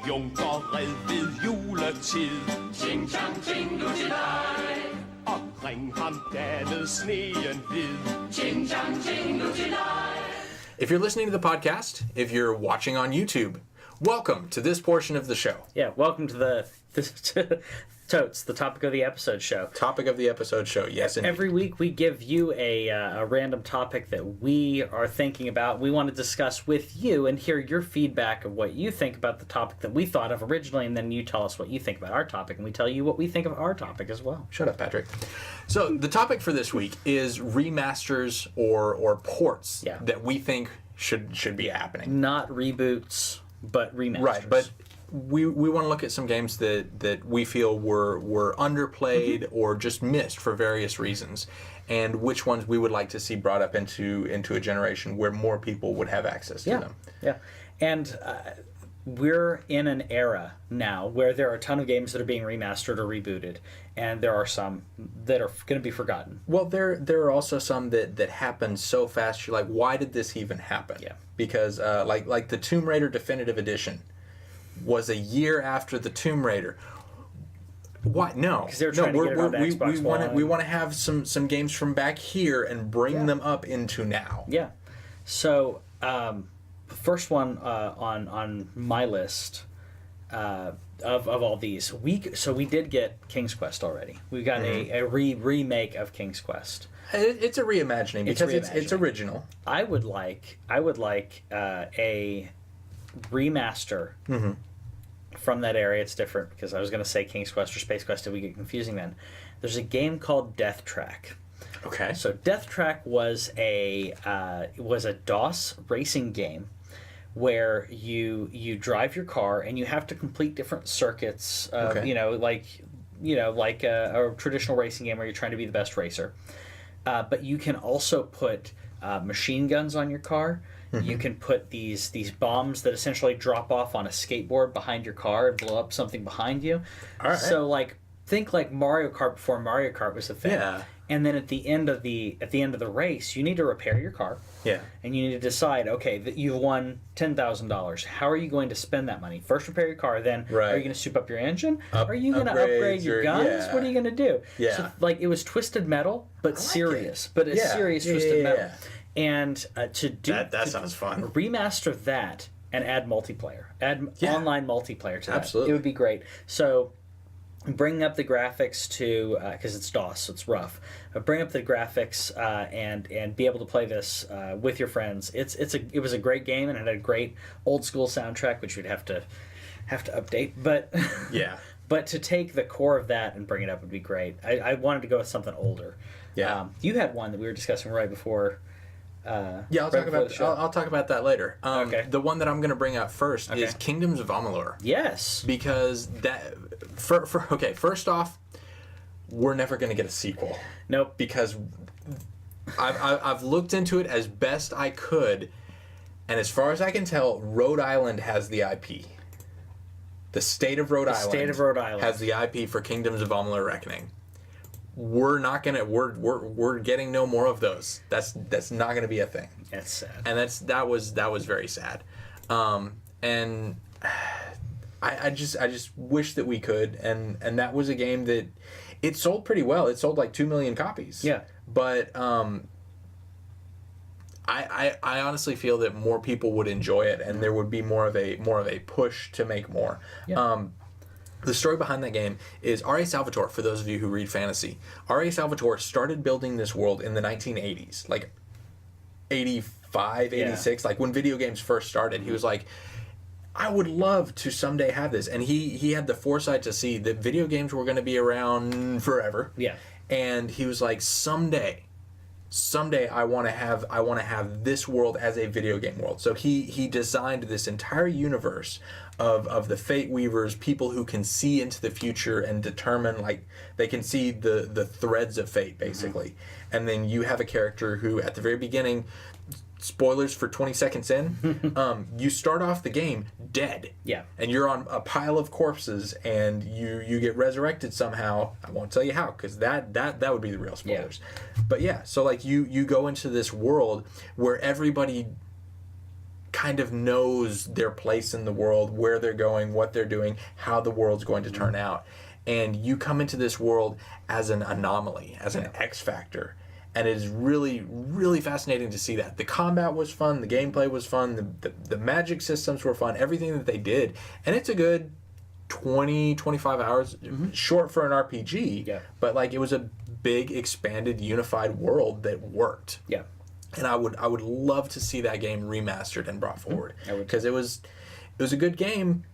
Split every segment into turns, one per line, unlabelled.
junker red ved juletid.
Ching chang ching lutilej.
Og bring ham derved sneen hvid.
Ching chang ching lutilej.
If you're listening to the podcast, if you're watching on YouTube, welcome to this portion of the show.
Yeah, welcome to the TOTES, the topic of the episode show.
Topic of the episode show, yes indeed.
Every week we give you a random topic that we are thinking about. We want to discuss with you and hear your feedback of what you think about the topic that we thought of originally, and then you tell us what you think about our topic, and we tell you what we think of our topic as well.
Shut up, Patrick. So the topic for this week is remasters or ports that we think should be happening.
Not reboots, but remasters.
Right, but we want to look at some games that we feel were underplayed or just missed for various reasons, and which ones we would like to see brought up into a generation where more people would have access to them.
Yeah, and we're in an era now where there are a ton of games that are being remastered or rebooted, and there are some that are going to be forgotten.
Well, there are also some that happen so fast, you're like, why did this even happen?
Yeah.
Because like the Tomb Raider Definitive Edition was a year after the Tomb Raider. Why? No,
because they're trying to get it on Xbox One.
We want to have some games from back here and bring them up into now.
Yeah. So the first one on my list of all these, we did get King's Quest already. We got a remake of King's Quest.
It's a reimagining because it's original.
I would like a remaster from that area. It's different because I was going to say King's Quest or Space Quest if we get confusing then. There's a game called Death Track.
Okay.
So Death Track was a DOS racing game where you drive your car and you have to complete different circuits.
Okay.
Like a traditional racing game where you're trying to be the best racer. But you can also put machine guns on your car. You can put these bombs that essentially drop off on a skateboard behind your car and blow up something behind you.
All right.
So think like Mario Kart before Mario Kart was a thing.
Yeah.
And then at the end of the race, you need to repair your car.
Yeah.
And you need to decide, okay, that you've won $10,000. How are you going to spend that money? First, repair your car. Then, are you going to soup up your engine? Are you going to upgrade your guns?
Yeah.
What are you going to do?
Yeah.
So, it was Twisted Metal, but serious. But a serious Twisted Metal. And to do
that sounds fun.
Remaster that and add multiplayer. Add online multiplayer to that.
Absolutely.
It would be great. So bring up the graphics to because it's DOS, so it's rough. Bring up the graphics and be able to play this with your friends. It was a great game and it had a great old school soundtrack, which we'd have to update. But
yeah.
But to take the core of that and bring it up would be great. I wanted to go with something older.
Yeah.
You had one that we were discussing right before.
I'll talk about that later.
Okay.
The one that I'm going to bring up first is Kingdoms of Amalur.
Yes.
Because first off, we're never going to get a sequel.
Nope.
Because I've looked into it as best I could, and as far as I can tell, Rhode Island has the IP. The state of Rhode Island has the IP for Kingdoms of Amalur Reckoning. We're not gonna. We're getting no more of those. That's not gonna be a thing.
That's sad.
And that was very sad. And I just wish that we could. And that was a game that it sold pretty well. It sold like 2 million copies.
Yeah.
But I honestly feel that more people would enjoy it, and there would be more of a push to make more.
Yeah.
The story behind that game is R.A. Salvatore, for those of you who read fantasy. R.A. Salvatore started building this world in the 1980s, like 85, 86, like when video games first started. He was like, I would love to someday have this. And he had the foresight to see that video games were going to be around forever.
Yeah.
And he was like, someday I want to have this world as a video game world. So he designed this entire universe of the Fate Weavers, people who can see into the future and determine, like, they can see the threads of fate, basically. And then you have a character who, at the very beginning, spoilers for 20 seconds in, you start off the game dead.
Yeah.
And you're on a pile of corpses, and you get resurrected somehow. I won't tell you how, because that would be the real spoilers. Yeah. But yeah, so like you go into this world where everybody kind of knows their place in the world, where they're going, what they're doing, how the world's going to turn out. And you come into this world as an anomaly, as an X factor. And it is really, really fascinating to see that. The combat was fun, the gameplay was fun, the magic systems were fun, everything that they did. And it's a good 20, 25 hours, short for an RPG, but like it was a big, expanded, unified world that worked.
Yeah.
And I would love to see that game remastered and brought forward. Because it was a good game.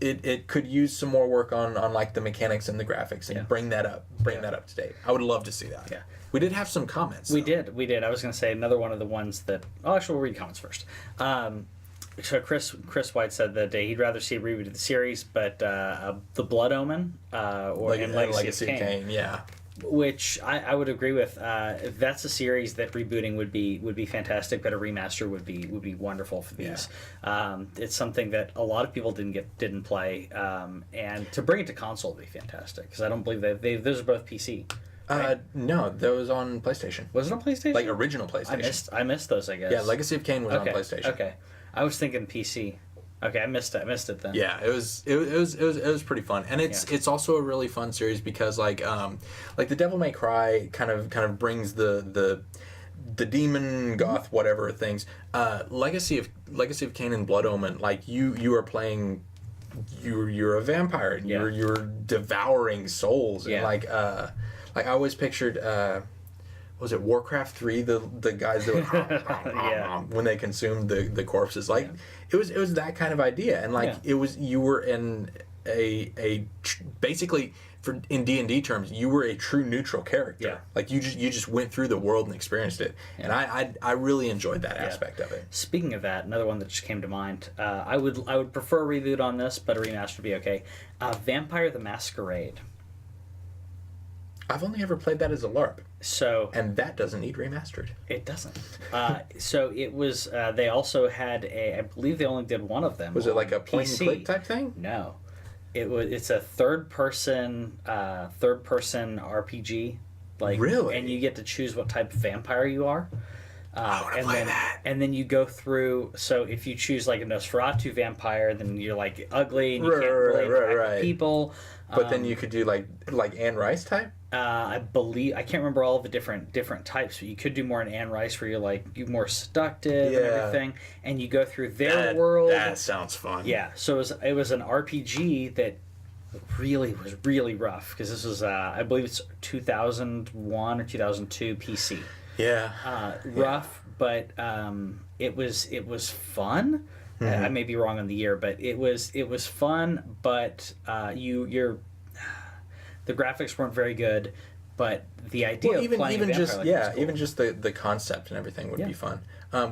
It could use some more work on like the mechanics and the graphics and bring that up to date. I would love to see that.
Yeah.
We did have some comments.
We did. I was going to say another one of the ones that. Oh, actually, we'll read comments first. So Chris White said that he'd rather see a reboot of the series, but the Blood Omen or Legacy of Kain,
yeah.
Which I would agree with. That's a series that rebooting would be fantastic, but a remaster would be wonderful for these. Yeah. It's something that a lot of people didn't play, and to bring it to console would be fantastic because I don't believe those are both PC. Right?
No, that was on PlayStation.
Was it on PlayStation?
Like original PlayStation.
I missed those, I guess.
Yeah, Legacy of Kain was on PlayStation.
Okay, I was thinking PC. Okay, I missed it then.
Yeah, it was pretty fun, and it's also a really fun series because like the Devil May Cry kind of brings the demon goth whatever things. Legacy of Kain and Blood Omen, like you are playing. You're a vampire. And you're devouring souls and like I always pictured. Was it Warcraft 3? The guys that would when they consumed the corpses, like it was that kind of idea, and like it was you were in a basically in D&D terms you were a true neutral character. Like you just went through the world and experienced it, and I really enjoyed that aspect of it.
Speaking of that, another one that just came to mind. I would prefer a reboot on this, but a remaster would be okay. Vampire the Masquerade.
I've only ever played that as a LARP.
So
and that doesn't need remastered.
It doesn't. So it was. They also had I believe they only did one of them.
Was it like a point
PC.
and click type thing?
No, it's a third person RPG. Like
really,
and you get to choose what type of vampire you are.
I want to play that.
And then you go through. So if you choose like a Nosferatu vampire, then you're like ugly and you can't really interact with people.
But then you could do like Anne Rice type.
I believe I can't remember all of the different types, but you could do more in Anne Rice where you're more seductive and everything, and you go through their world.
That sounds fun.
Yeah, so it was an RPG that was really rough because this was I believe it's 2001 or 2002 PC.
Yeah.
Rough, but it was fun. Mm-hmm. I may be wrong on the year, but it was fun. But the graphics weren't very good, but the idea of playing
even just
cool.
Even just the concept and everything would be fun.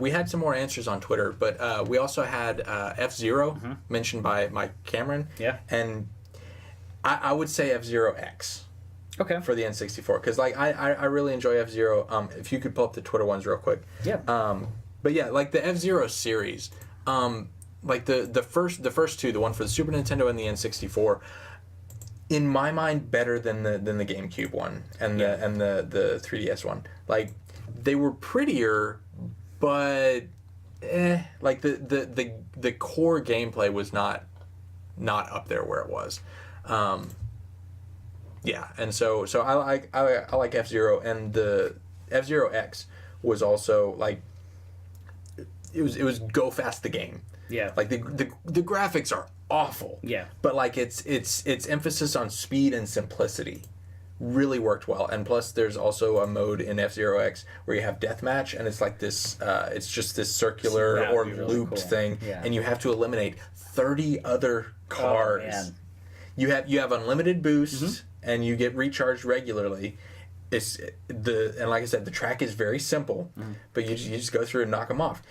We had some more answers on Twitter, but we also had FZero mentioned by Cameron.
Yeah,
and I would say FZero X.
Okay. For
the N64, because like I really enjoy FZero. If you could pull up the Twitter ones real quick.
Yeah.
But yeah, like the FZero series, like the first two, the one for the Super Nintendo and the N64, in my mind, better than the GameCube one and the 3DS one. Like they were prettier, but like the core gameplay was not up there where it was. Yeah, and so I like FZero, and the FZero X was also like it was go fast the game.
Yeah,
like the graphics are awful.
Yeah,
but like its emphasis on speed and simplicity really worked well. And plus, there's also a mode in FZero X where you have deathmatch, and it's like this. It's just this circular or really looped thing, and you have to eliminate 30 other cars. Oh, man. You have unlimited boosts. And you get recharged regularly. And like I said, the track is very simple, but you just go through and knock them off.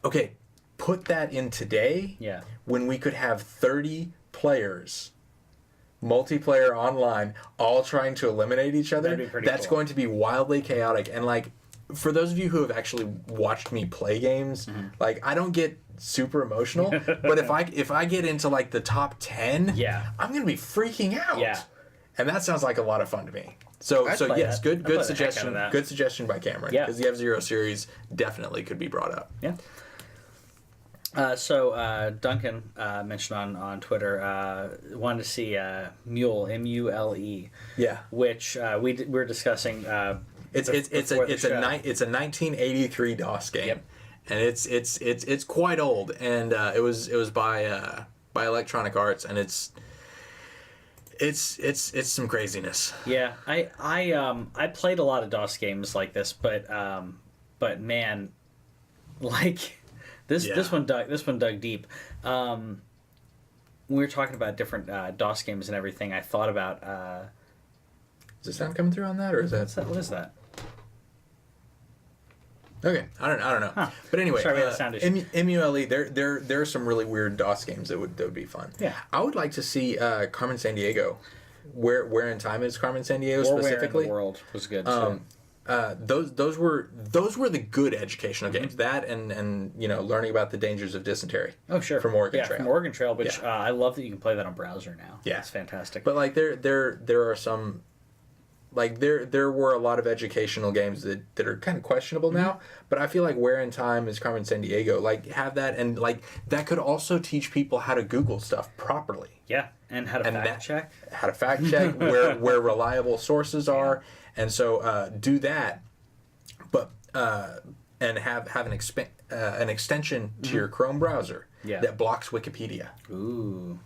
Okay, put that in today.
Yeah.
When we could have 30 players, multiplayer online, all trying to eliminate each other.
That'd be pretty
that's
cool.
going to be wildly chaotic. And like, for those of you who have actually watched me play games, like I don't get super emotional, but if I get into like the top 10, I'm gonna be freaking out.
Yeah.
And that sounds like a lot of fun to me. So yes, good suggestion. Good suggestion by Cameron.
Yeah.
Because the FZero series definitely could be brought up.
Yeah. Duncan mentioned on Twitter wanted to see Mule, Mule,
Yeah.
which we were discussing.
It's a 1983 DOS game,
Yep.
and it's quite old, and it was by Electronic Arts, and it's some craziness.
Yeah, I played a lot of DOS games like this, but man, like this one dug deep. When we were talking about different DOS games and everything, I thought about
Is the sound coming through on that, or is that?
what is that?
Okay, I don't know.
Huh.
But anyway,
Sorry, we had a sound issue.
MULE, there are some really weird DOS games that would be fun.
Yeah.
I would like to see Carmen Sandiego. Where in time is Carmen Sandiego
Or Where in
specifically?
the World was good too.
Those were the good educational
Mm-hmm.
games. That and learning about the dangers of dysentery.
Oh sure,
From Oregon Trail.
From Oregon Trail, which
Yeah.
I love that you can play that on browser now.
Yeah.
It's fantastic.
But like there are some, like there were a lot of educational games that are kind of questionable now. But I feel like Where in Time is Carmen Sandiego. Like have that, and like that could also teach people how to Google stuff properly.
yeah, and how to fact check.
How to fact check where reliable sources are, and so do that. But and have an extension to your Chrome browser
Yeah.
that blocks Wikipedia.
Ooh,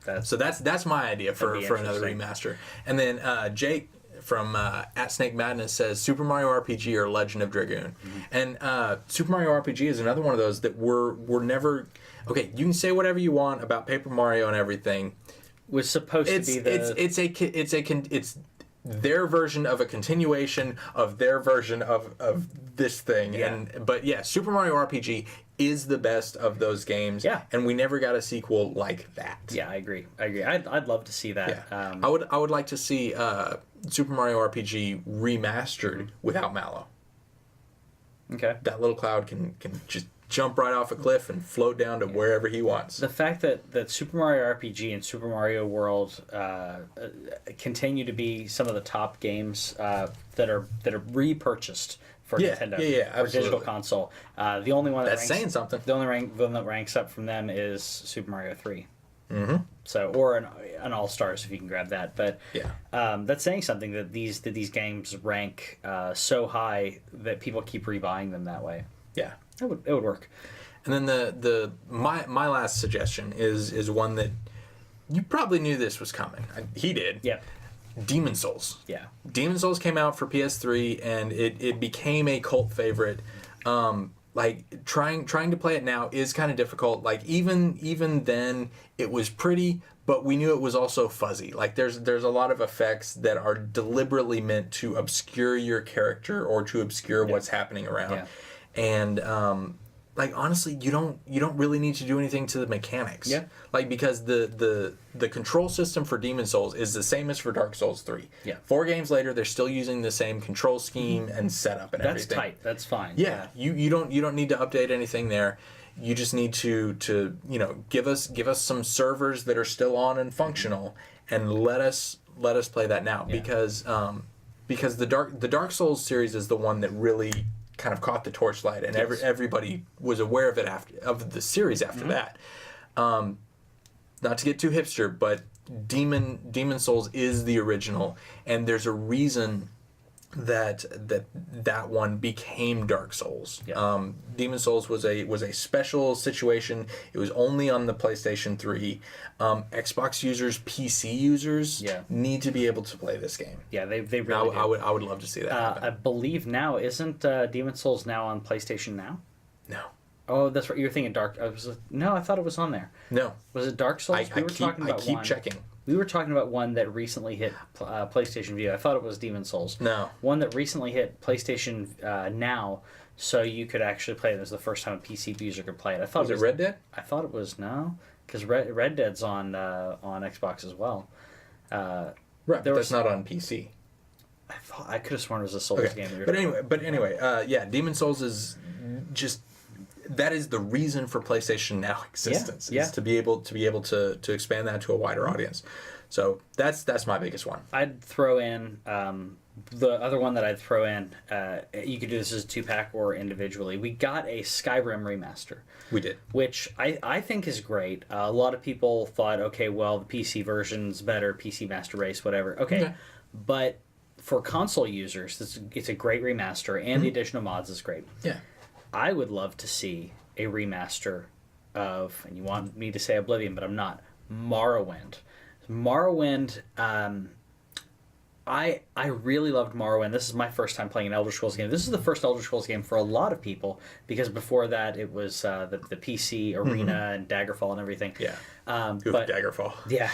That's my idea for
That'd be
another
interesting.
remaster. And then Jake from at Snake Madness says Super Mario RPG or Legend of Dragoon. And Super Mario RPG is another one of those that were never. Okay, you can say whatever you want about Paper Mario and everything.
was supposed to be the
It's their version of a continuation of their version of this thing.
Yeah.
But yeah, Super Mario RPG is the best of those games.
Yeah.
And we never got a sequel like that.
Yeah, I agree. I'd love to see that.
Yeah. I would like to see Super Mario RPG remastered without Mallow.
Okay.
That little cloud can just jump right off a cliff and float down to wherever he wants.
The fact that Super Mario RPG and Super Mario World continue to be some of the top games that are repurchased for
Yeah,
Nintendo
yeah,
or digital
absolutely.
console. The only one
That's saying something.
The only one that ranks up from them is Super Mario 3. Mm-hmm. So or an All Stars if you can grab that, but
Yeah.
that's saying something that these games rank so high that people keep rebuying them that way.
Yeah.
It would work.
And then my last suggestion is one that you probably knew this was coming. He did.
Yep.
Demon Souls.
Yeah.
Demon Souls came out for PS3 and it became a cult favorite. Like trying to play it now is kind of difficult. Like even then it was pretty, but we knew it was also fuzzy. Like there's a lot of effects that are deliberately meant to obscure your character or to obscure what's happening around.
Yeah.
And like honestly, you don't really need to do anything to the mechanics.
Yeah.
Like because the control system for Demon Souls is the same as for Dark Souls 3.
Yeah.
4 games later, they're still using the same control scheme and setup and
That's
everything.
tight. That's fine.
Yeah. You don't need to update anything there. You just need to give us some servers that are still on and functional, and let us play that now.
Yeah.
Because the Dark Souls series is the one that really kind of caught the torchlight, and
Yes.
everybody was aware of it of the series after that. Not to get too hipster, but Demon Souls is the original, and there's a reason that one became Dark Souls.
Yeah.
Demon Souls was a special situation. It was only on the PlayStation 3. Xbox users, PC users
Yeah.
need to be able to play this game.
Yeah, they really
Now,
do.
I would love to see that happen.
I believe now isn't Demon Souls now on PlayStation now?
No.
Oh, that's right. You're thinking Dark. No, I thought it was on there.
No.
Was it Dark Souls?
I keep checking.
We were talking about one that recently hit PlayStation View. I thought it was Demon Souls.
No.
One that recently hit PlayStation Now, so you could actually play it. It was the first time a PC user could play it. I thought
Was it Red Dead?
I thought it was because Red Dead's on Xbox as well.
Right,
There
but that's
was-
not on PC.
I could have sworn it was a Souls
Okay.
game.
But anyway, yeah, Demon Souls is just that is the reason for PlayStation Now existence.
Yeah.
Is to be able to expand that to a wider audience. So that's my biggest one.
I'd throw in the other one that I'd throw in, you could do this as a 2-pack or individually. We got a Skyrim remaster.
We did.
Which I think is great. A lot of people thought, okay, well, the PC version's better, PC Master Race, whatever. Okay. But for console users, it's a great remaster, and the addition of mods is great. Yeah. I would love to see a remaster of, and you want me to say Oblivion, but I'm not, Morrowind. Morrowind, I really loved Morrowind. This is my first time playing an Elder Scrolls game. This is the first Elder Scrolls game for a lot of people, because before that it was the PC Arena and Daggerfall and everything.
Yeah.
But
Daggerfall.
Yeah.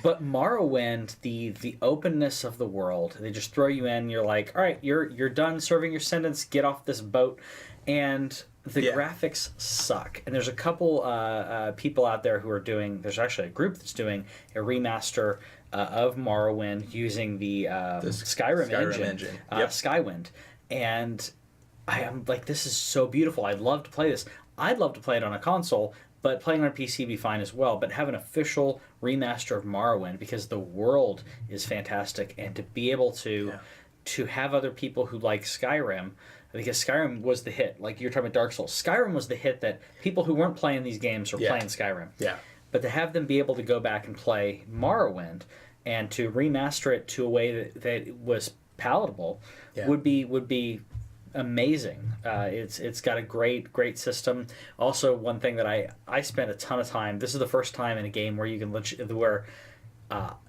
But Morrowind, the openness of the world, they just throw you in. You're like, all right, you're done serving your sentence. Get off this boat, and the graphics suck. And there's a couple people out there who are doing. There's actually a group that's doing a remaster of Morrowind using the Skyrim engine. Skywind. And I am like, this is so beautiful. I'd love to play this. I'd love to play it on a console, but playing on PC would be fine as well. But have an official remaster of Morrowind, because the world is fantastic, and to be able to have other people who like Skyrim, because Skyrim was the hit. Like you're talking about Dark Souls. Skyrim was the hit that people who weren't playing these games were playing Skyrim. Yeah. But to have them be able to go back and play Morrowind and to remaster it to a way that was palatable would be amazing. It's got a great system. Also, one thing that I spent a ton of time. This is the first time in a game where you can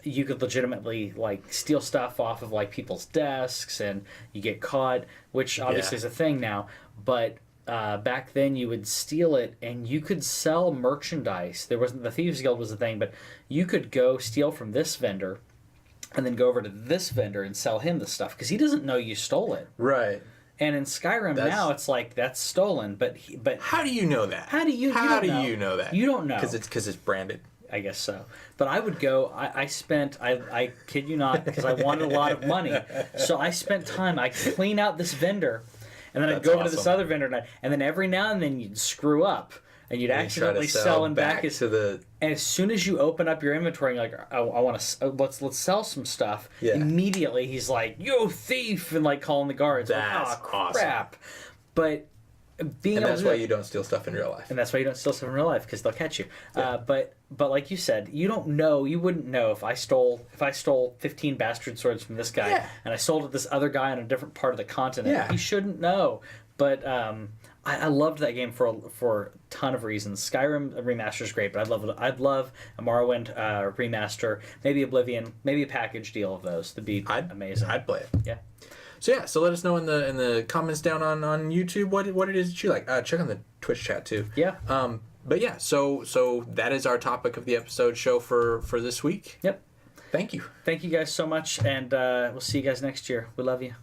you could legitimately like steal stuff off of like people's desks, and you get caught, which obviously is a thing now. But back then you would steal it and you could sell merchandise. There wasn't, the Thieves Guild was a thing, but you could go steal from this vendor and then go over to this vendor and sell him the stuff, because he doesn't know you stole it. Right. And in Skyrim now it's like that's stolen, but
how do you know that?
How do you
know that?
You don't know.
Because it's branded.
I guess so. But I would go, I kid you not, because I wanted a lot of money. So I spent time, I clean out this vendor, and then I'd go over to this other vendor, and then every now and then you'd screw up, and you'd accidentally sell him back to the... And as soon as you open up your inventory, and you're like, I want to, let's sell some stuff, immediately he's like, you thief, and like calling the guards.
That's
like, oh, crap. Awesome. But...
And that's why you don't steal stuff in real life.
And that's why you don't steal stuff in real life, because they'll catch you. Yeah. But like you said, you wouldn't know if I stole 15 bastard swords from this guy and I sold it to this other guy on a different part of the continent. Yeah. You shouldn't know. But I loved that game for a ton of reasons. Skyrim remaster is great, but I'd love a Morrowind remaster, maybe Oblivion, maybe a package deal of those. That'd be amazing.
I'd play it.
Yeah.
So let us know in the comments down on YouTube what it is that you like. Check on the Twitch chat too. Yeah. But yeah, so that is our topic of the episode show for this week.
Yep.
Thank you.
Thank you guys so much, and we'll see you guys next year. We love you.